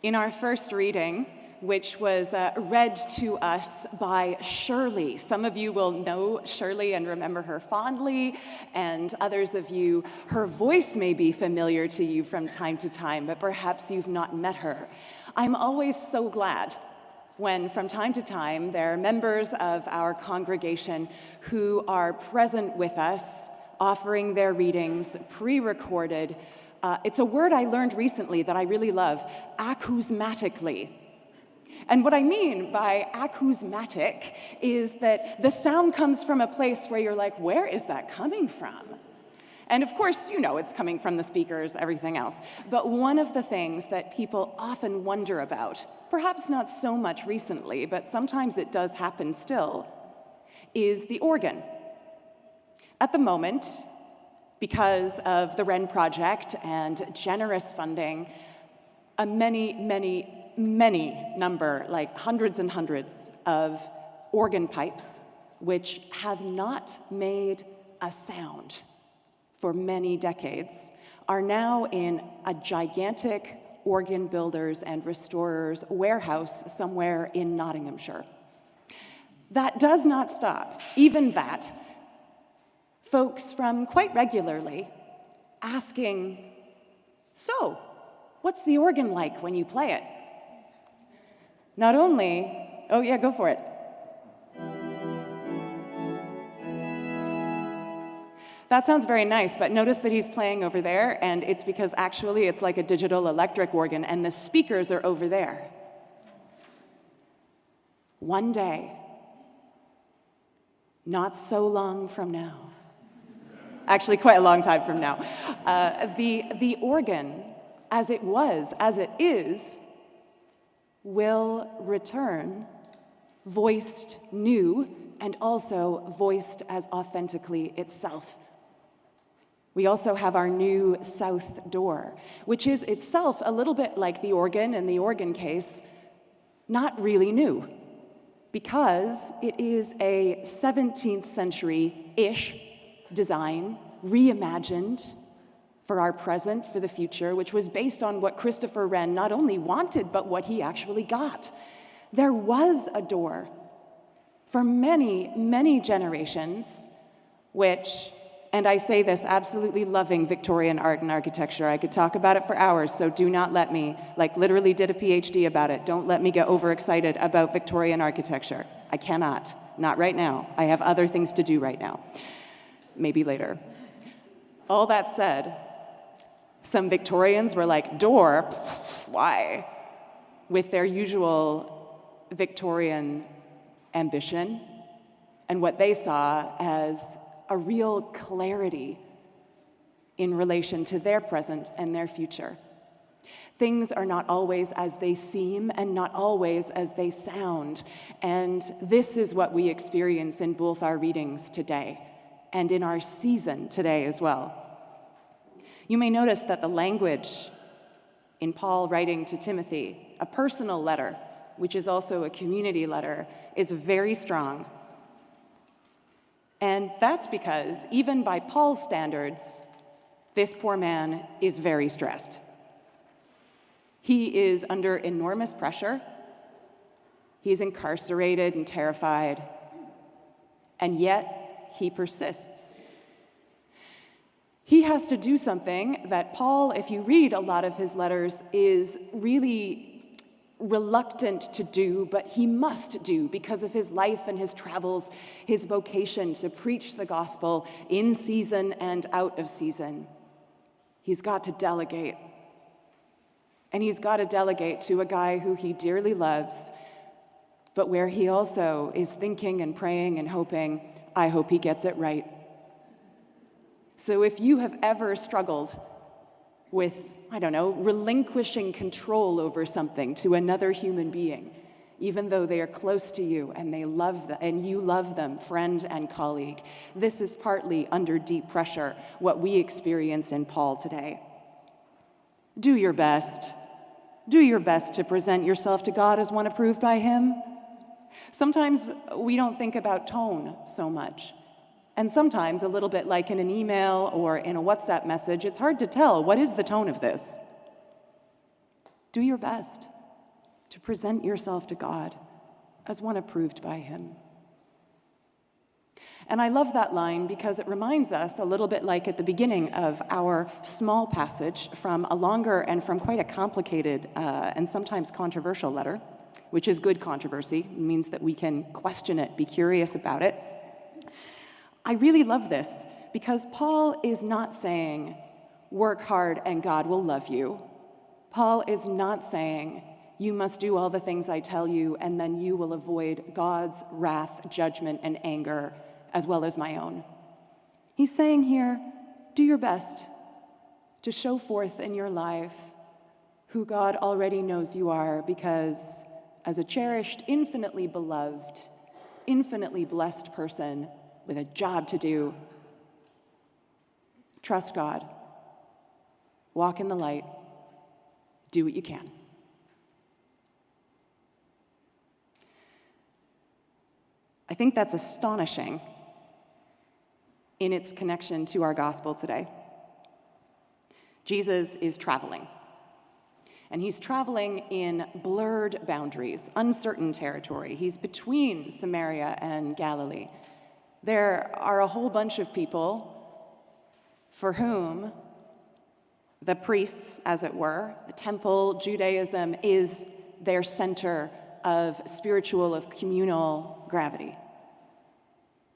In our first reading, which was read to us by Shirley. Some of you will know Shirley and remember her fondly, and others of you, her voice may be familiar to you from time to time, but perhaps you've not met her. I'm always so glad when from time to time there are members of our congregation who are present with us, offering their readings, pre-recorded. It's a word I learned recently that I really love, acousmatically. And what I mean by acousmatic is that the sound comes from a place where you're like, where is that coming from? And of course, you know it's coming from the speakers, everything else. But one of the things that people often wonder about, perhaps not so much recently, but sometimes it does happen still, is the organ. At the moment, because of the Revd Project and generous funding, a many number, like hundreds and hundreds of organ pipes, which have not made a sound for many decades, are now in a gigantic organ builders and restorers warehouse somewhere in Nottinghamshire. That does not stop, even that, folks from quite regularly asking, so, what's the organ like when you play it? Not only, oh yeah, go for it. That sounds very nice, but notice that he's playing over there, and it's because actually it's like a digital electric organ, and the speakers are over there. One day, not so long from now, actually quite a long time from now, the organ, as it was, as it is, will return, voiced new, and also voiced as authentically itself. We also have our new south door, which is itself a little bit like the organ in the organ case, not really new, because it is a 17th century-ish design, reimagined for our present, for the future, which was based on what Christopher Wren not only wanted, but what he actually got. There was a door for many generations, which, and I say this absolutely loving Victorian art and architecture, I could talk about it for hours, so do not let me, like literally did a PhD about it, don't let me get overexcited about Victorian architecture. I cannot, not right now. I have other things to do right now, maybe later. All that said, some Victorians were like, door, why? With their usual Victorian ambition and what they saw as a real clarity in relation to their present and their future. Things are not always as they seem and not always as they sound. And this is what we experience in both our readings today and in our season today as well. You may notice that the language in Paul writing to Timothy, a personal letter, which is also a community letter, is very strong. And that's because, even by Paul's standards, this poor man is very stressed. He is under enormous pressure. He's incarcerated and terrified, and yet he persists. He has to do something that Paul, if you read a lot of his letters, is really reluctant to do, but he must do because of his life and his travels, his vocation to preach the gospel in season and out of season. He's got to delegate. And he's got to delegate to a guy who he dearly loves, but where he also is thinking and praying and hoping, I hope he gets it right. So if you have ever struggled with, I don't know, relinquishing control over something to another human being, even though they are close to you and they love them, and you love them, friend and colleague, this is partly under deep pressure, what we experience in Paul today. Do your best. Do your best to present yourself to God as one approved by Him. Sometimes we don't think about tone so much. And sometimes, a little bit like in an email or in a WhatsApp message, it's hard to tell what is the tone of this. Do your best. to present yourself to God as one approved by him. And I love that line because it reminds us, a little bit like at the beginning of our small passage from a longer and from quite a complicated and sometimes controversial letter, which is good controversy. It means that we can question it, be curious about it. I really love this because Paul is not saying, work hard and God will love you. Paul is not saying, you must do all the things I tell you and then you will avoid God's wrath, judgment, and anger, as well as my own. He's saying here, do your best to show forth in your life who God already knows you are, because as a cherished, infinitely beloved, infinitely blessed person with a job to do, trust God, walk in the light, do what you can. I think that's astonishing in its connection to our gospel today. Jesus is traveling, and he's traveling in blurred boundaries, uncertain territory. He's between Samaria and Galilee. There are a whole bunch of people for whom the priests, as it were, the temple, Judaism, is their center of spiritual, of communal gravity.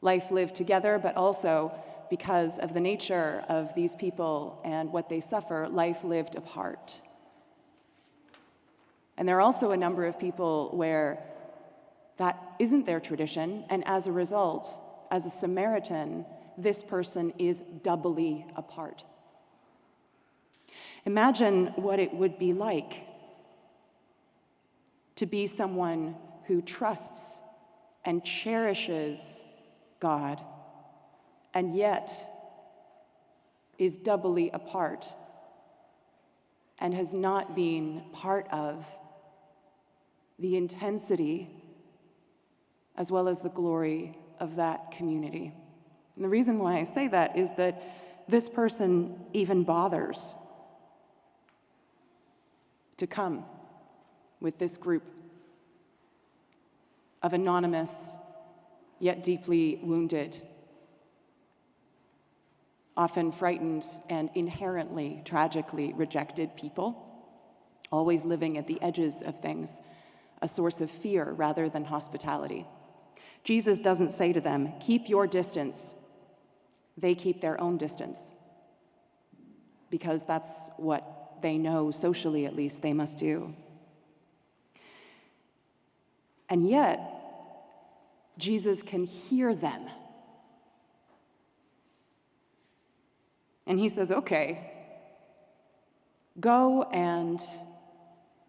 Life lived together, but also because of the nature of these people and what they suffer, life lived apart. And there are also a number of people where that isn't their tradition, and as a result, as a Samaritan, this person is doubly apart. Imagine what it would be like to be someone who trusts and cherishes God, and yet is doubly apart and has not been part of the intensity as well as the glory of that community. And the reason why I say that is that this person even bothers to come with this group of anonymous yet deeply wounded, often frightened and inherently, tragically rejected people, always living at the edges of things, a source of fear rather than hospitality. Jesus doesn't say to them, keep your distance. They keep their own distance, because that's what they know, socially at least, they must do. And yet, Jesus can hear them. And he says, okay, go and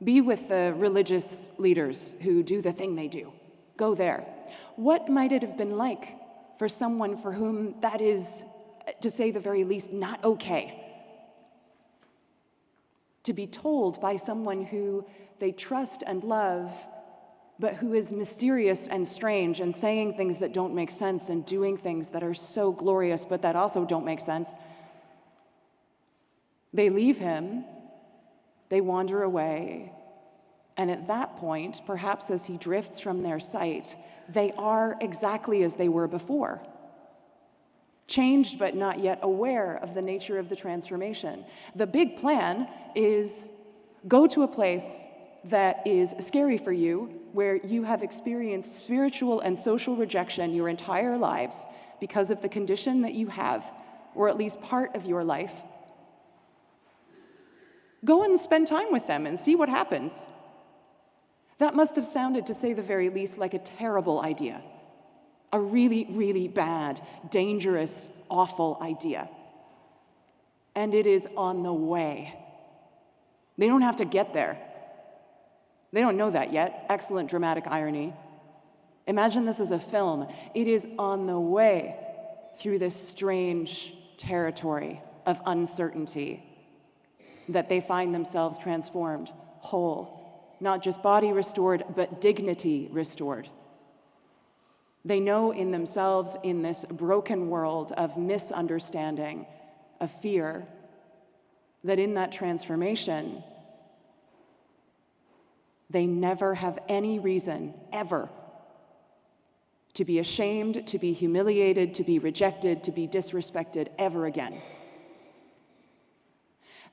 be with the religious leaders who do the thing they do. Go there. What might it have been like for someone for whom that is, to say the very least, not okay? To be told by someone who they trust and love, but who is mysterious and strange and saying things that don't make sense and doing things that are so glorious but that also don't make sense. They leave him, they wander away, and at that point, perhaps as he drifts from their sight, they are exactly as they were before. Changed but not yet aware of the nature of the transformation. The big plan is go to a place that is scary for you, where you have experienced spiritual and social rejection your entire lives because of the condition that you have, or at least part of your life. Go and spend time with them and see what happens. That must have sounded, to say the very least, like a terrible idea. A really, really bad, dangerous, awful idea. And it is on the way. They don't have to get there. They don't know that yet. Excellent dramatic irony. Imagine this as a film. It is on the way through this strange territory of uncertainty that they find themselves transformed, whole, not just body restored, but dignity restored. They know in themselves, in this broken world of misunderstanding, of fear, that in that transformation, They never have any reason, ever, to be ashamed, to be humiliated, to be rejected, to be disrespected ever again.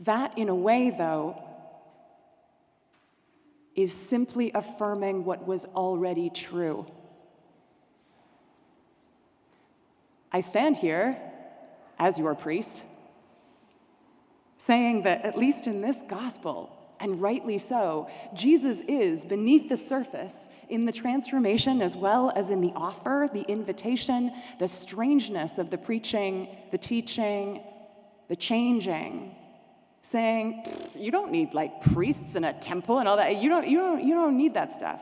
That, in a way, though, is simply affirming what was already true. I stand here, as your priest, saying that at least in this gospel, and rightly so, Jesus is, beneath the surface, in the transformation as well as in the offer, the invitation, the strangeness of the preaching, the teaching, the changing, saying, you don't need like priests and a temple and all that. You don't need that stuff.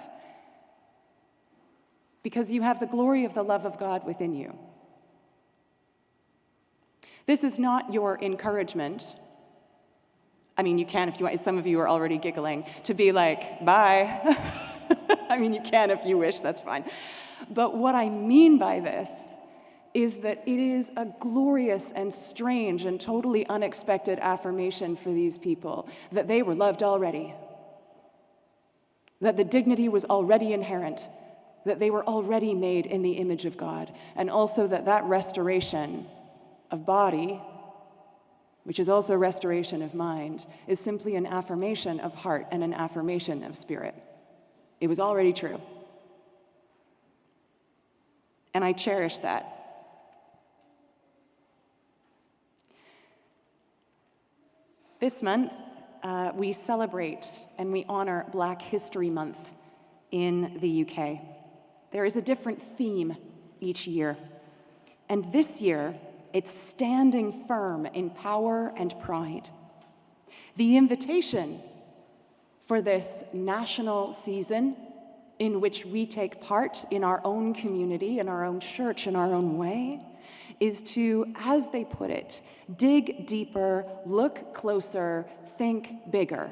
Because you have the glory of the love of God within you. This is not your encouragement. I mean, you can if you want. Some of you are already giggling, to be like, bye. I mean, you can if you wish, that's fine. But what I mean by this is that it is a glorious and strange and totally unexpected affirmation for these people that they were loved already, that the dignity was already inherent, that they were already made in the image of God, and also that restoration of body, which is also restoration of mind, is simply an affirmation of heart and an affirmation of spirit. It was already true. And I cherish that. This month, we celebrate and we honor Black History Month in the UK. There is a different theme each year. And this year, it's standing firm in power and pride. The invitation for this national season in which we take part in our own community, in our own church, in our own way, is to, as they put it, dig deeper, look closer, think bigger.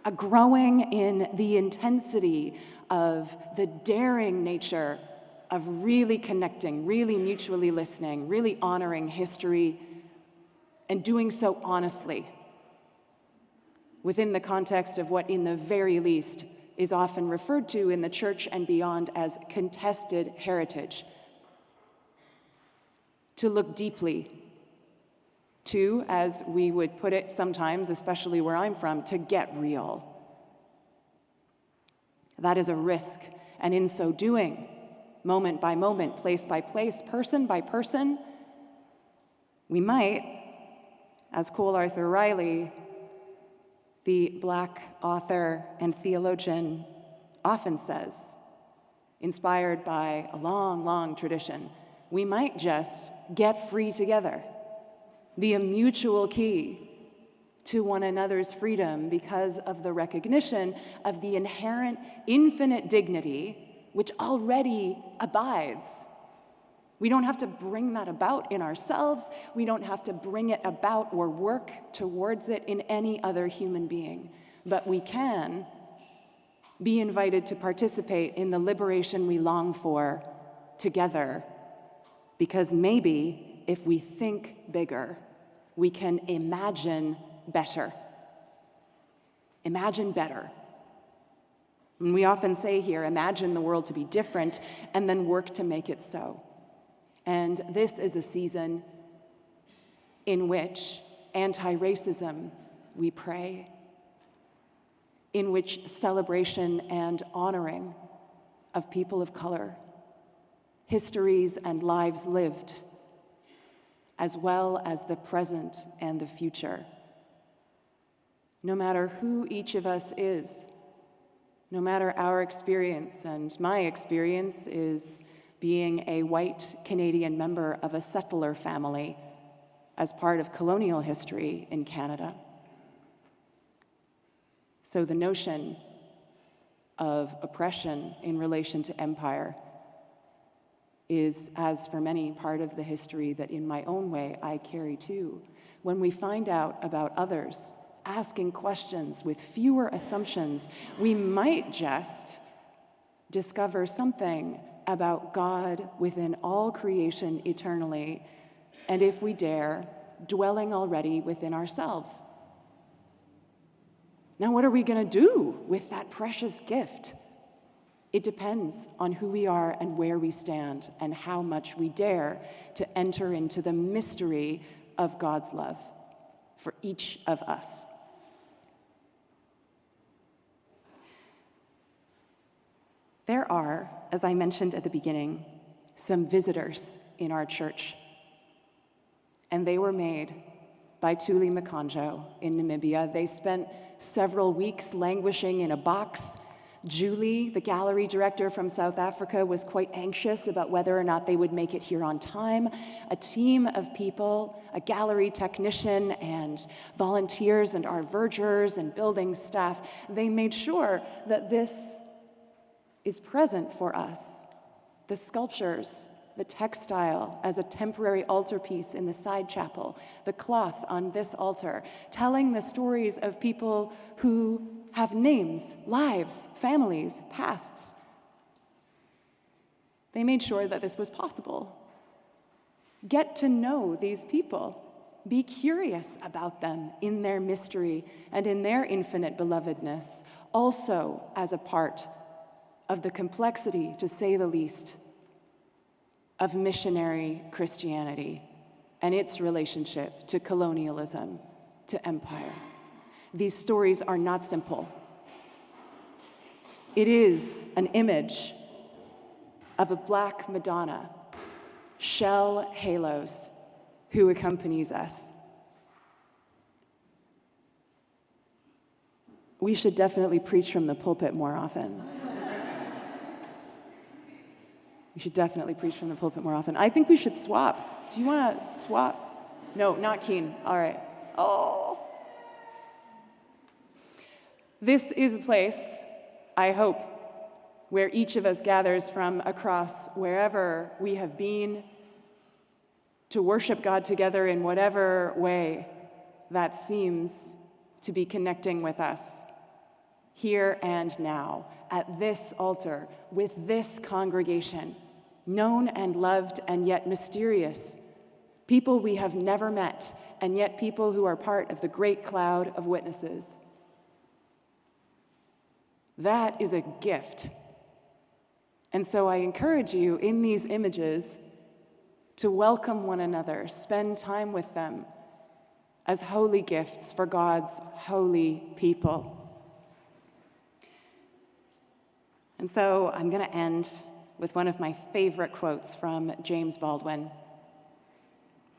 A growing in the intensity of the daring nature of really connecting, really mutually listening, really honoring history, and doing so honestly, within the context of what, in the very least, is often referred to in the church and beyond as contested heritage. To look deeply, to, as we would put it sometimes, especially where I'm from, to get real. That is a risk, and in so doing, moment by moment, place by place, person by person, we might, as Cole Arthur Riley, the Black author and theologian, often says, inspired by a long, long tradition, we might just get free together, be a mutual key to one another's freedom because of the recognition of the inherent infinite dignity which already abides. We don't have to bring that about in ourselves. We don't have to bring it about or work towards it in any other human being. But we can be invited to participate in the liberation we long for together, because maybe if we think bigger, we can imagine better. Imagine better. And we often say here, imagine the world to be different, and then work to make it so. And this is a season in which anti-racism, we pray, in which celebration and honoring of people of color, histories and lives lived, as well as the present and the future. No matter who each of us is, no matter our experience, and my experience is being a white Canadian member of a settler family as part of colonial history in Canada. So the notion of oppression in relation to empire is, as for many, part of the history that in my own way I carry too. When we find out about others, asking questions with fewer assumptions, we might just discover something about God within all creation eternally, and if we dare, dwelling already within ourselves. Now, what are we going to do with that precious gift? It depends on who we are and where we stand and how much we dare to enter into the mystery of God's love for each of us. There are, as I mentioned at the beginning, some visitors in our church, and they were made by Tuli Makanjo in Namibia. They spent several weeks languishing in a box. Julie, the gallery director from South Africa, was quite anxious about whether or not they would make it here on time. A team of people, a gallery technician and volunteers and our vergers and building staff, they made sure that this is present for us. The sculptures, the textile as a temporary altarpiece in the side chapel, the cloth on this altar, telling the stories of people who have names, lives, families, pasts. They made sure that this was possible. Get to know these people. Be curious about them in their mystery and in their infinite belovedness, also as a part of the complexity, to say the least, of missionary Christianity and its relationship to colonialism, to empire. These stories are not simple. It is an image of a black Madonna, shell halos, who accompanies us. We should definitely preach from the pulpit more often. We should definitely preach from the pulpit more often. I think we should swap. Do you want to swap? No, not keen. All right. Oh. This is a place, I hope, where each of us gathers from across wherever we have been to worship God together in whatever way that seems to be connecting with us, here and now, at this altar, with this congregation, known and loved and yet mysterious, people we have never met, and yet people who are part of the great cloud of witnesses. That is a gift. And so I encourage you in these images to welcome one another, spend time with them as holy gifts for God's holy people. And so I'm going to end with one of my favorite quotes from James Baldwin,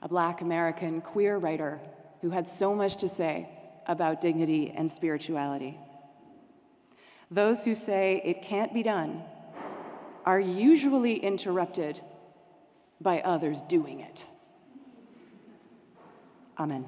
a Black American queer writer who had so much to say about dignity and spirituality. Those who say it can't be done are usually interrupted by others doing it. Amen.